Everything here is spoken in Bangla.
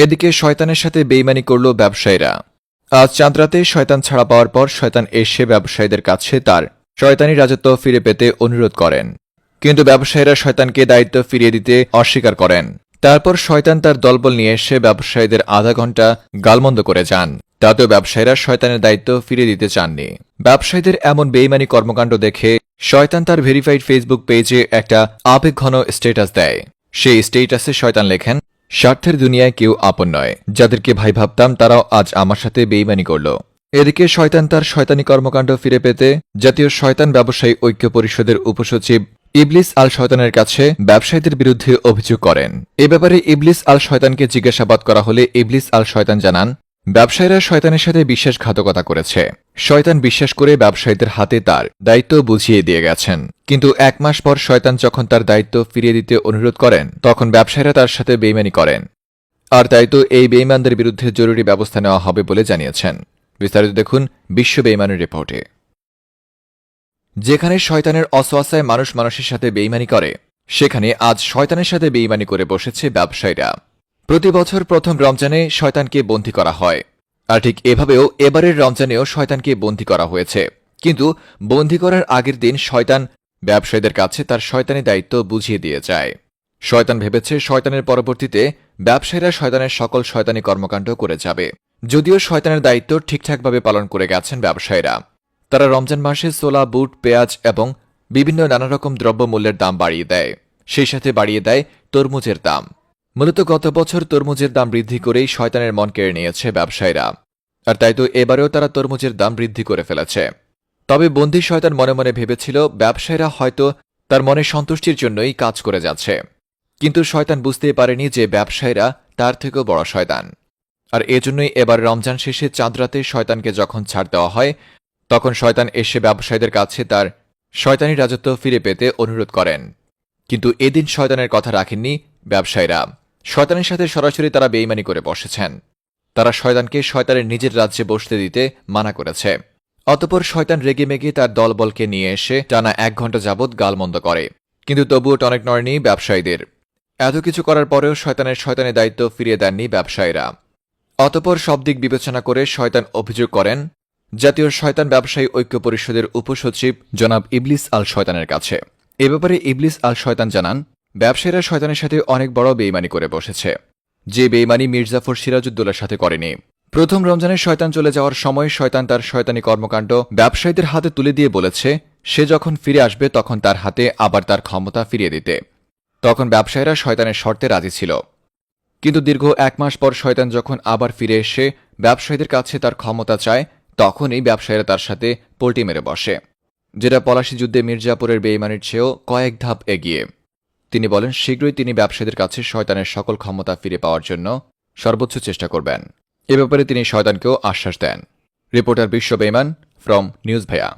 এদিকে শয়তানের সাথে বেইমানি করল ব্যবসায়ীরা। আজ চাঁদরাতে শয়তান ছাড়া পাওয়ার পর শয়তান এসে ব্যবসায়ীদের কাছে তার শয়তানি রাজত্ব ফিরে পেতে অনুরোধ করেন, কিন্তু ব্যবসায়ীরা শয়তানকে দায়িত্ব ফিরিয়ে দিতে অস্বীকার করেন। তারপর শয়তান তার দলবল নিয়ে এসে ব্যবসায়ীদের আধা ঘন্টা গালমন্দ করে যান। তাতেও ব্যবসায়ীরা শয়তানের দায়িত্ব ফিরিয়ে দিতে চাননি। ব্যবসায়ীদের এমন বেইমানি কর্মকাণ্ড দেখে শয়তান তার ভেরিফাইড ফেসবুক পেজে একটা আবেগঘন স্ট্যাটাস দেয়। সেই স্ট্যাটাসে শয়তান লেখেন, স্বার্থের দুনিয়ায় কেউ আপন নয়, যাদেরকে ভাই ভাবতাম তারাও আজ আমার সাথে বেইমানি করল। এদিকে শয়তান তার শয়তানি কর্মকাণ্ড ফিরে পেতে জাতীয় শয়তান ব্যবসায়ী ঐক্য পরিষদের উপসচিব ইবলিস আল শয়তানের কাছে ব্যবসায়ীদের বিরুদ্ধে অভিযোগ করেন। এ ব্যাপারে ইবলিস আল শয়তানকে জিজ্ঞাসাবাদ করা হলে ইবলিস আল শয়তান জানান, ব্যবসায়ীরা শয়তানের সাথে বিশ্বাসঘাতকতা করেছে। শয়তান বিশ্বাস করে ব্যবসায়ীদের হাতে তার দায়িত্ব বুঝিয়ে দিয়ে গেছেন, কিন্তু 1 মাস পর শয়তান যখন তার দায়িত্ব ফিরিয়ে দিতে অনুরোধ করেন তখন ব্যবসায়ীরা তার সাথে বেইমানি করেন। আর তাই তো এই বেইমানদের বিরুদ্ধে জরুরি ব্যবস্থা নেওয়া হবে বলে জানিয়েছেন। বিস্তারিত দেখুন বিশ্ব বেইমানের রিপোর্টে। যেখানে শয়তানের অসওয়াসায় মানুষ মানুষের সাথে বেইমানি করে, সেখানে আজ শয়তানের সাথে বেইমানি করে বসেছে ব্যবসায়ীরা। প্রতি বছর প্রথম রমজানে শয়তানকে বন্দী করা হয়, আর ঠিক এভাবেও এবারের রমজানেও শয়তানকে বন্দী করা হয়েছে। কিন্তু বন্দী করার আগের দিন শয়তান ব্যবসায়ীদের কাছে তার শয়তানি দায়িত্ব বুঝিয়ে দিয়ে যায়। শয়তান ভেবেছে শয়তানের পরবর্তীতে ব্যবসায়ীরা শয়তানের সকল শয়তানি কর্মকাণ্ড করে যাবে। যদিও শয়তানের দায়িত্ব ঠিকঠাকভাবে পালন করে গেছেন ব্যবসায়ীরা। তারা রমজান মাসে ছোলা, বুট, পেঁয়াজ এবং বিভিন্ন নানারকম দ্রব্যমূল্যের দাম বাড়িয়ে দেয়। সেই সাথে বাড়িয়ে দেয় তরমুজের দাম। মূলত গত বছর তরমুজের দাম বৃদ্ধি করেই শয়তানের মন কেড়ে নিয়েছে ব্যবসায়ীরা, আর তাই তো এবারেও তারা তরমুজের দাম বৃদ্ধি করে ফেলেছে। তবে বন্দী শয়তান মনে মনে ভেবেছিল ব্যবসায়ীরা হয়তো তার মনে সন্তুষ্টির জন্যই কাজ করে যাচ্ছে, কিন্তু শয়তান বুঝতেই পারেনি যে ব্যবসায়ীরা তার থেকেও বড় শয়তান। আর এজন্যই এবার রমজান শেষে চাঁদরাতে শয়তানকে যখন ছাড় দেওয়া হয় তখন শয়তান এসে ব্যবসায়ীদের কাছে তার শয়তানি রাজত্ব ফিরে পেতে অনুরোধ করেন। কিন্তু এদিন শয়তানের কথা রাখেননি ব্যবসায়ীরা। শয়তানের সাথে সরাসরি তারা বেইমানি করে বসেছেন। তারা শয়তানকে শয়তানের নিজের রাজ্যে বসতে দিতে মানা করেছে। অতঃপর শয়তান রেগেমেগে তার দলবলকে নিয়ে এসে টানা 1 ঘণ্টা যাবৎ গালমন্দ করে, কিন্তু তবুও টনক নড়েনি ব্যবসায়ীদের। এত কিছু করার পরেও শয়তানের দায়িত্ব ফিরিয়ে দেননি ব্যবসায়ীরা। অতঃপর সব দিক বিবেচনা করে শয়তান অভিযোগ করেন জাতীয় শয়তান ব্যবসায়ী ঐক্য পরিষদের উপসচিব জনাব ইবলিস আল শয়তানের কাছে। এ ব্যাপারে ইবলিস আল শয়তান জানান, ব্যবসায়ীরা শয়তানের সাথে অনেক বড় বেইমানি করে বসেছে, যে বেইমানি মির্জাফর সিরাজউদ্দৌলার সাথে করেনি। প্রথম রমজানের শয়তান চলে যাওয়ার সময় শয়তান তার শয়তানি কর্মকাণ্ড ব্যবসায়ীদের হাতে তুলে দিয়ে বলেছে সে যখন ফিরে আসবে তখন তার হাতে আবার তার ক্ষমতা ফিরিয়ে দিতে। তখন ব্যবসায়ীরা শয়তানের শর্তে রাজি ছিল, কিন্তু দীর্ঘ 1 মাস পর শয়তান যখন আবার ফিরে এসে ব্যবসায়ীদের কাছে তার ক্ষমতা চায় তখনই ব্যবসায়ীরা তার সাথে পোল্টি মেরে বসে, যেটা পলাশী যুদ্ধে মির্জাপুরের বেইমানির চেয়েও কয়েক ধাপ এগিয়ে। তিনি বলেন শীঘ্রই তিনি ব্যবসায়ীদের কাছে শয়তানের সকল ক্ষমতা ফিরে পাওয়ার জন্য সর্বোচ্চ চেষ্টা করবেন। এ ব্যাপারে তিনি শয়তানকেও আশ্বাস দেন। রিপোর্টার বিশ্ব বেইমান ফ্রম নিউজ ভাইয়া।